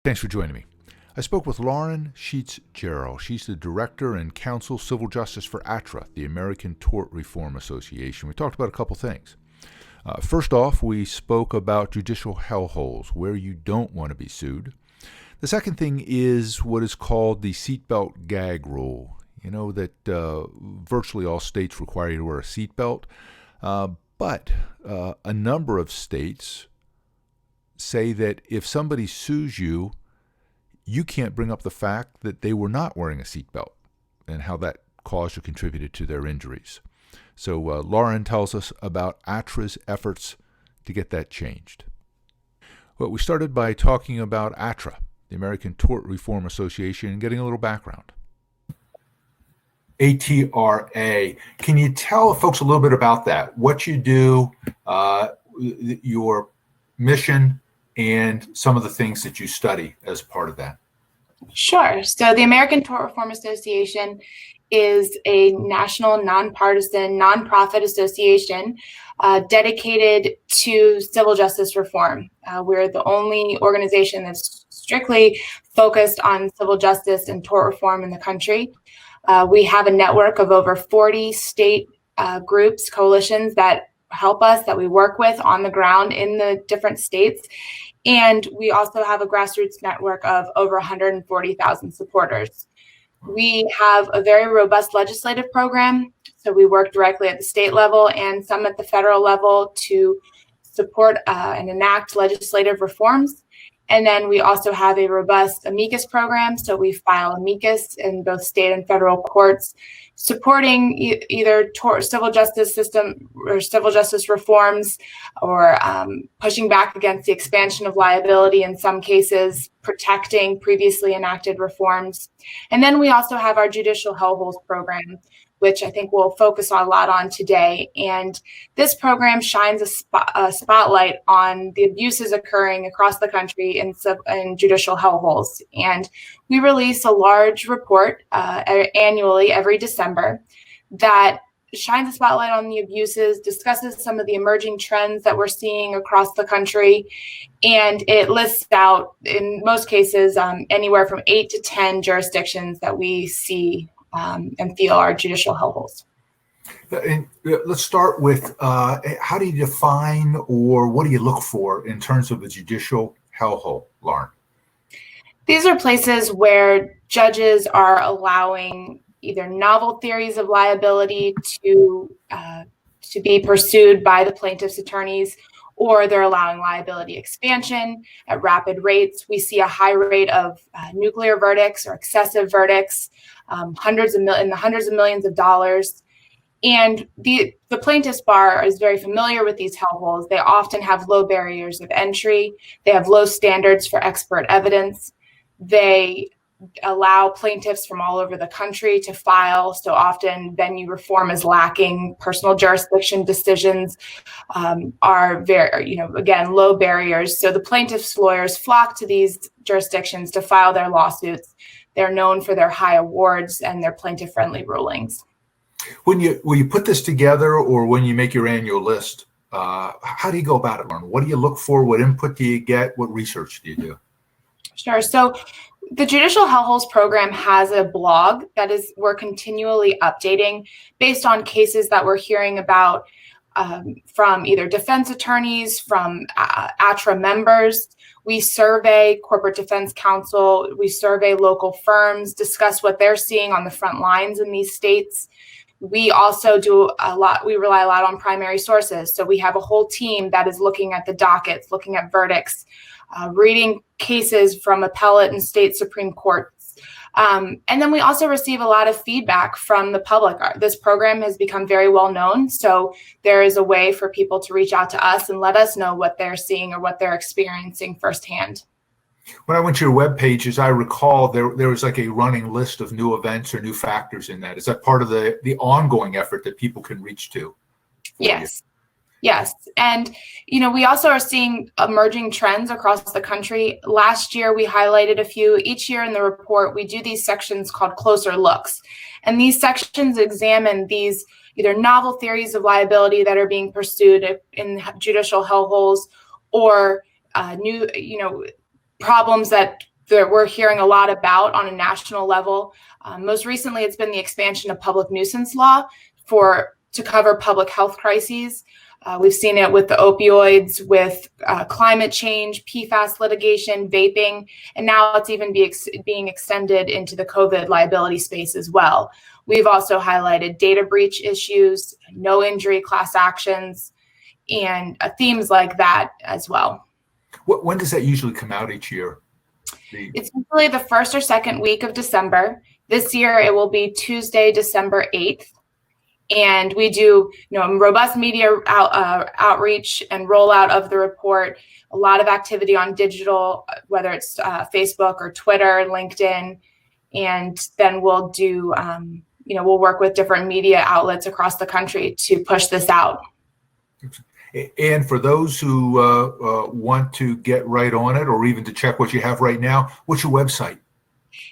Thanks for joining me. I spoke with Lauren Sheets Jarrell. She's the Director and Counsel Civil Justice for ATRA, the American Tort Reform Association. We talked about a couple things. First off, we spoke about judicial hellholes, where you don't want to be sued. The second thing is what is called the seatbelt gag rule. You know that virtually all states require you to wear a seatbelt, but a number of states say that if somebody sues you, you can't bring up the fact that they were not wearing a seatbelt and how that caused or contributed to their injuries. So Lauren tells us about ATRA's efforts to get that changed. Well, we started by talking about ATRA, the American Tort Reform Association, and getting a little background. ATRA. Can you tell folks a little bit about that? What you do, your mission, and some of the things that you study as part of that? Sure. So the American Tort Reform Association is a national, nonpartisan, nonprofit association dedicated to civil justice reform. We're the only organization that's strictly focused on civil justice and tort reform in the country. We have a network of over 40 state groups, coalitions that help us, that we work with on the ground in the different states. And we also have a grassroots network of over 140,000 supporters. We have a very robust legislative program. So we work directly at the state level and some at the federal level to support and enact legislative reforms. And then we also have a robust amicus program. So we file amicus in both state and federal courts, supporting either civil justice system or civil justice reforms, or pushing back against the expansion of liability in some cases, protecting previously enacted reforms. And then we also have our Judicial Hellholes program, which I think we'll focus a lot on today. And this program shines a spotlight on the abuses occurring across the country in judicial hellholes. And we release a large report annually every December that shines a spotlight on the abuses, discusses some of the emerging trends that we're seeing across the country, and it lists out, in most cases, anywhere from 8 to 10 jurisdictions that we see and feel are judicial hellholes. And let's start with how do you define, or what do you look for in terms of a judicial hellhole, Lauren? These are places where judges are allowing either novel theories of liability to be pursued by the plaintiff's attorneys, or they're allowing liability expansion at rapid rates. We see a high rate of nuclear verdicts or excessive verdicts, in the hundreds of millions of dollars. And the plaintiff's bar is very familiar with these hellholes. They often have low barriers of entry. They have low standards for expert evidence. They allow plaintiffs from all over the country to file. So often venue reform is lacking. Personal jurisdiction decisions are very, again, low barriers. So the plaintiffs' lawyers flock to these jurisdictions to file their lawsuits. They're known for their high awards and their plaintiff-friendly rulings. When you put this together, or when you make your annual list, how do you go about it, Lauren? What do you look for? What input do you get? What research do you do? Sure. So the Judicial Hellholes program has a blog that we're continually updating based on cases that we're hearing about from either defense attorneys, from ATRA members. We survey corporate defense counsel, we survey local firms, discuss what they're seeing on the front lines in these states. We also we rely a lot on primary sources. So we have a whole team that is looking at the dockets, looking at verdicts, reading cases from appellate and state Supreme Courts. And then we also receive a lot of feedback from the public. This program has become very well known, so there is a way for people to reach out to us and let us know what they're seeing or what they're experiencing firsthand. When I went to your webpage, as I recall, there was like a running list of new events or new factors in that. Is that part of the ongoing effort that people can reach to? Yes. Yes. And, we also are seeing emerging trends across the country. Last year, we highlighted a few. Each year in the report, we do these sections called closer looks. And these sections examine these either novel theories of liability that are being pursued in judicial hellholes, or new, problems that that we're hearing a lot about on a national level. Most recently, it's been the expansion of public nuisance law to cover public health crises. We've seen it with the opioids, with climate change, PFAS litigation, vaping, and now it's even being extended into the COVID liability space as well. We've also highlighted data breach issues, no injury class actions, and themes like that as well. When does that usually come out each year? It's usually the first or second week of December. This year, it will be Tuesday, December 8th. And we do, robust media outreach and rollout of the report, a lot of activity on digital, whether it's Facebook or Twitter, LinkedIn. And then we'll do, we'll work with different media outlets across the country to push this out. And for those who want to get right on it, or even to check what you have right now, what's your website?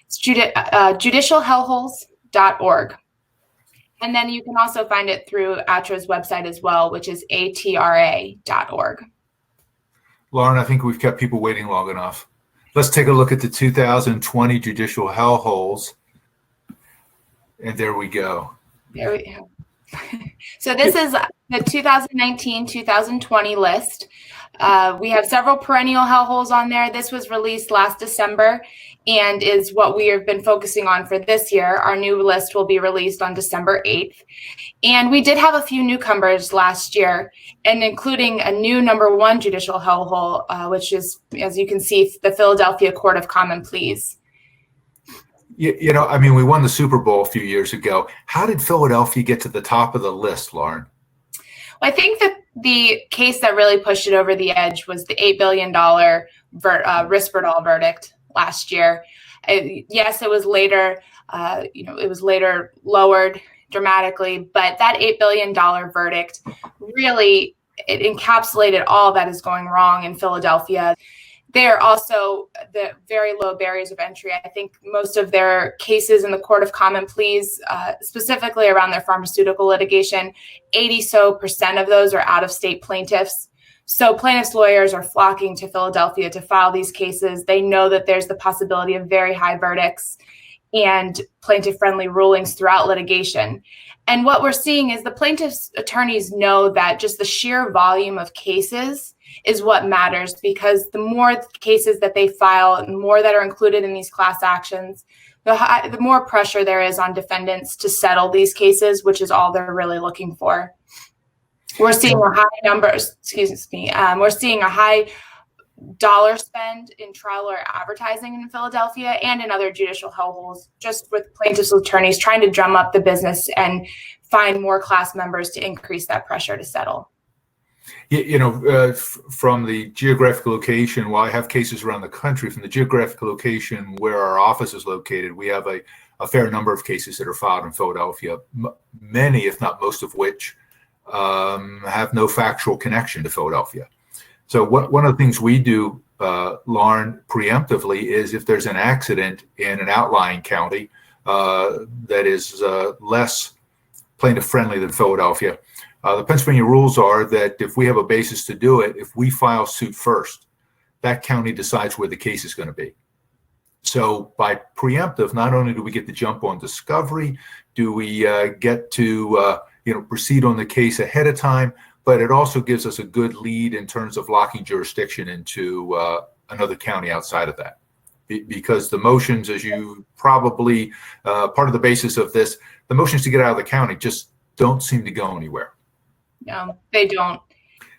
It's judicialhellholes.org. And then you can also find it through ATRA's website as well, which is atra.org. Lauren, I think we've kept people waiting long enough. Let's take a look at the 2020 Judicial Hellholes. And there we go. There we go. So this is the 2019-2020 list. We have several perennial hellholes on there. This was released last December and is what we have been focusing on for this year. Our new list will be released on December 8th. And we did have a few newcomers last year, and including a new #1 judicial hellhole, which is, as you can see, the Philadelphia Court of Common Pleas. We won the Super Bowl a few years ago. How did Philadelphia get to the top of the list, Lauren? Well, I think that the case that really pushed it over the edge was the $8 billion Risperdal verdict last year. Yes, it was later, lowered dramatically, but that $8 billion verdict really, it encapsulated all that is going wrong in Philadelphia. They're also the very low barriers of entry. I think most of their cases in the Court of Common Pleas, specifically around their pharmaceutical litigation, 80% of those are out-of-state plaintiffs. So plaintiffs' lawyers are flocking to Philadelphia to file these cases. They know that there's the possibility of very high verdicts and plaintiff-friendly rulings throughout litigation. And what we're seeing is the plaintiffs' attorneys know that just the sheer volume of cases is what matters, because the more cases that they file and more that are included in these class actions, the more pressure there is on defendants to settle these cases, which is all they're really looking for. We're seeing a high we're seeing a high dollar spend in trial lawyer advertising in Philadelphia and in other judicial hellholes, just with plaintiffs' attorneys trying to drum up the business and find more class members to increase that pressure to settle. From the geographic location, while I have cases around the country, from the geographic location where our office is located, we have a fair number of cases that are filed in Philadelphia, many, if not most of which, have no factual connection to Philadelphia. So one of the things we do, Lauren, preemptively is if there's an accident in an outlying county that is less plaintiff-friendly than Philadelphia, the Pennsylvania rules are that if we have a basis to do it, if we file suit first, that county decides where the case is going to be. So by preemptive, not only do we get the jump on discovery, do we get to proceed on the case ahead of time, but it also gives us a good lead in terms of locking jurisdiction into another county outside of that. Because the motions, as you probably, part of the basis of this, the motions to get out of the county just don't seem to go anywhere. No, they don't.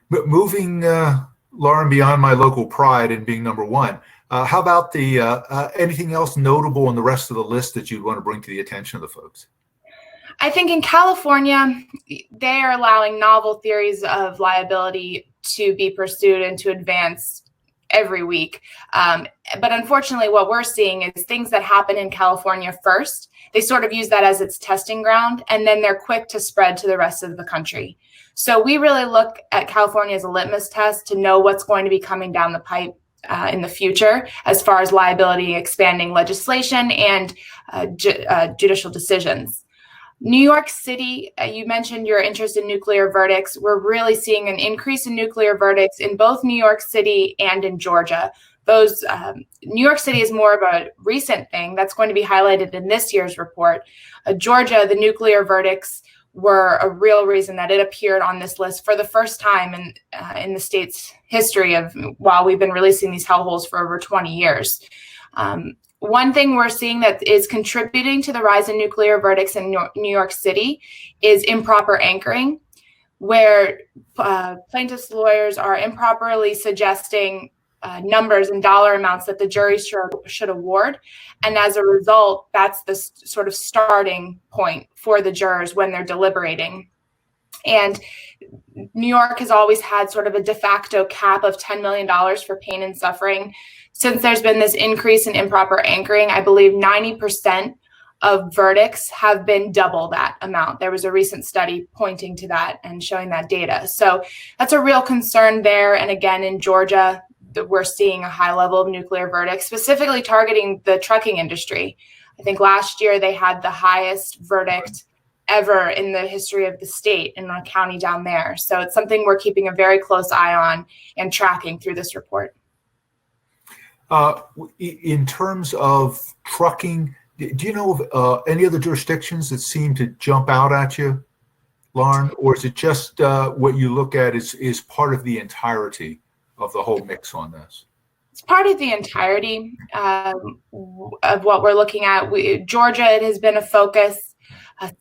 But moving, Lauren, beyond my local pride and being #1, how about the anything else notable in the rest of the list that you'd want to bring to the attention of the folks? I think in California, they are allowing novel theories of liability to be pursued and to advance every week. But unfortunately, what we're seeing is things that happen in California first, they sort of use that as its testing ground, and then they're quick to spread to the rest of the country. So we really look at California as a litmus test to know what's going to be coming down the pipe in the future as far as liability expanding legislation and judicial decisions. New York City, you mentioned your interest in nuclear verdicts. We're really seeing an increase in nuclear verdicts in both New York City and in Georgia. those New York City is more of a recent thing that's going to be highlighted in this year's report. Georgia, the nuclear verdicts were a real reason that it appeared on this list for the first time in the state's history of while we've been releasing these hellholes for over 20 years. One thing we're seeing that is contributing to the rise in nuclear verdicts in New York City is improper anchoring, where plaintiffs' lawyers are improperly suggesting numbers and dollar amounts that the jury should award. And as a result, that's the sort of starting point for the jurors when they're deliberating. And New York has always had sort of a de facto cap of $10 million for pain and suffering. Since there's been this increase in improper anchoring, I believe 90% of verdicts have been double that amount. There was a recent study pointing to that and showing that data. So that's a real concern there. And again, in Georgia, we're seeing a high level of nuclear verdicts, specifically targeting the trucking industry. I think last year they had the highest verdict ever in the history of the state in a county down there. So it's something we're keeping a very close eye on and tracking through this report. In terms of trucking, do you know of any other jurisdictions that seem to jump out at you, Lauren, or is it just what you look at is part of the entirety of the whole mix on this? It's part of the entirety of what we're looking at. Georgia, it has been a focus.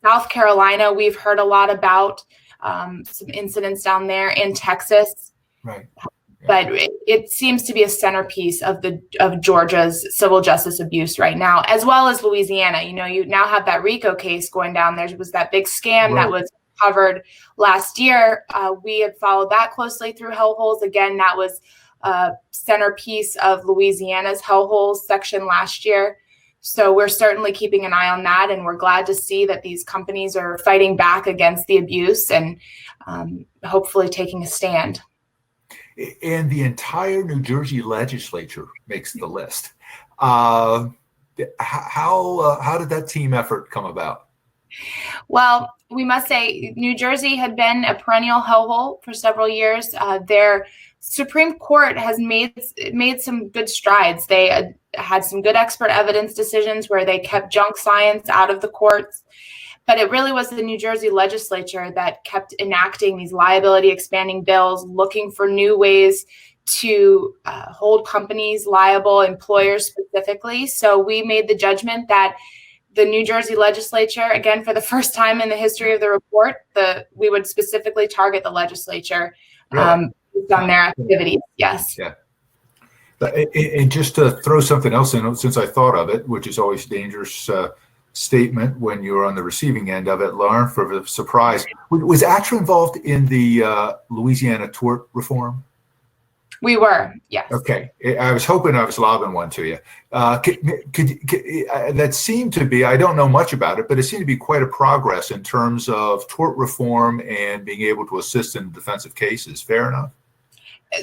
South Carolina, we've heard a lot about some incidents down there in Texas. Right. But it seems to be a centerpiece of Georgia's civil justice abuse right now, as well as Louisiana. You know, you now have that RICO case going down. There was that big scam that was covered last year. We had followed that closely through Hellholes. Again, that was a centerpiece of Louisiana's Hellholes section last year. So we're certainly keeping an eye on that, and we're glad to see that these companies are fighting back against the abuse and hopefully taking a stand. And the entire New Jersey legislature makes the list. How did that team effort come about? Well, we must say New Jersey had been a perennial hellhole for several years. Their Supreme Court has made some good strides. They had some good expert evidence decisions where they kept junk science out of the courts. But it really was the New Jersey legislature that kept enacting these liability expanding bills, looking for new ways to hold companies liable, employers specifically. So we made the judgment that the New Jersey legislature, again, for the first time in the history of the report, we would specifically target the legislature based on their activities. Yes. Yeah. And just to throw something else in, since I thought of it, which is always dangerous statement when you're on the receiving end of it, Lauren, for the surprise. Was ATRA involved in the Louisiana tort reform? We were, yes. Okay. I was hoping I was lobbing one to you. That seemed to be, I don't know much about it, but it seemed to be quite a progress in terms of tort reform and being able to assist in defensive cases. Fair enough?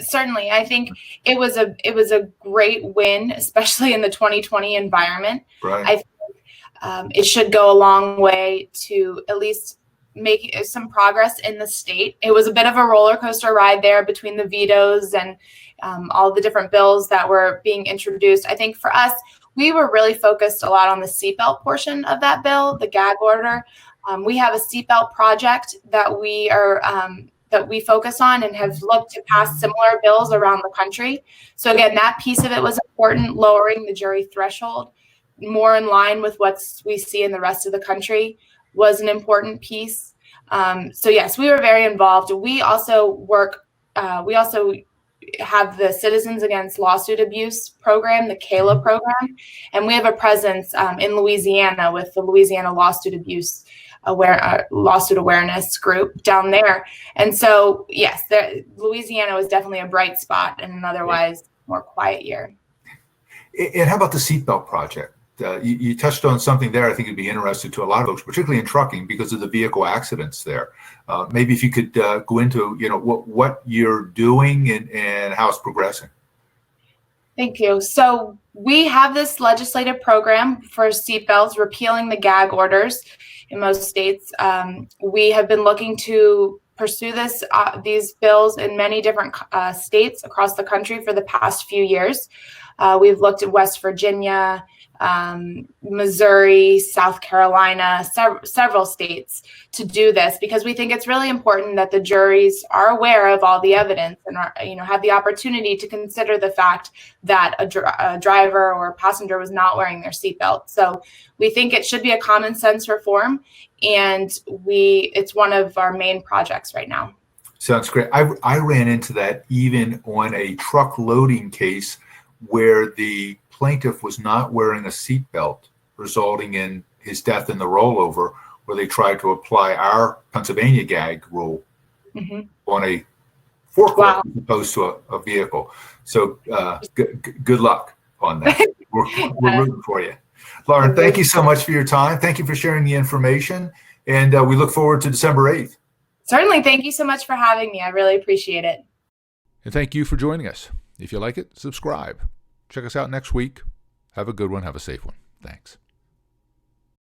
Certainly. I think it was a great win, especially in the 2020 environment. Right. I think it should go a long way to at least make some progress in the state. It was a bit of a roller coaster ride there between the vetoes and all the different bills that were being introduced. I think for us, we were really focused a lot on the seatbelt portion of that bill, the gag order. We have a seatbelt project that we focus on and have looked to pass similar bills around the country. So again, that piece of it was important, lowering the jury threshold more in line with what we see in the rest of the country was an important piece. So yes, we were very involved. We also have the Citizens Against Lawsuit Abuse program, the CALA program, and we have a presence in Louisiana with the Louisiana Lawsuit Abuse Lawsuit Awareness group down there. And so yes, Louisiana was definitely a bright spot in an otherwise more quiet year. And how about the seatbelt project? You touched on something there I think would be interesting to a lot of folks, particularly in trucking because of the vehicle accidents there. Maybe if you could go into what you're doing and how it's progressing. Thank you. So we have this legislative program for seatbelts, repealing the gag orders in most states. We have been looking to pursue these bills in many different states across the country for the past few years. We've looked at West Virginia, Missouri, South Carolina, several states to do this, because we think it's really important that the juries are aware of all the evidence and have the opportunity to consider the fact that a driver or a passenger was not wearing their seatbelt. So we think it should be a common sense reform, and it's one of our main projects right now. Sounds great. I ran into that even on a truck loading case where the plaintiff was not wearing a seatbelt, resulting in his death in the rollover, where they tried to apply our Pennsylvania gag rule on a forklift as opposed to a vehicle. So good luck on that. We're rooting for you. Lauren, thank you so much for your time. Thank you for sharing the information. And we look forward to December 8th. Certainly. Thank you so much for having me. I really appreciate it. And thank you for joining us. If you like it, subscribe. Check us out next week. Have a good one. Have a safe one. Thanks.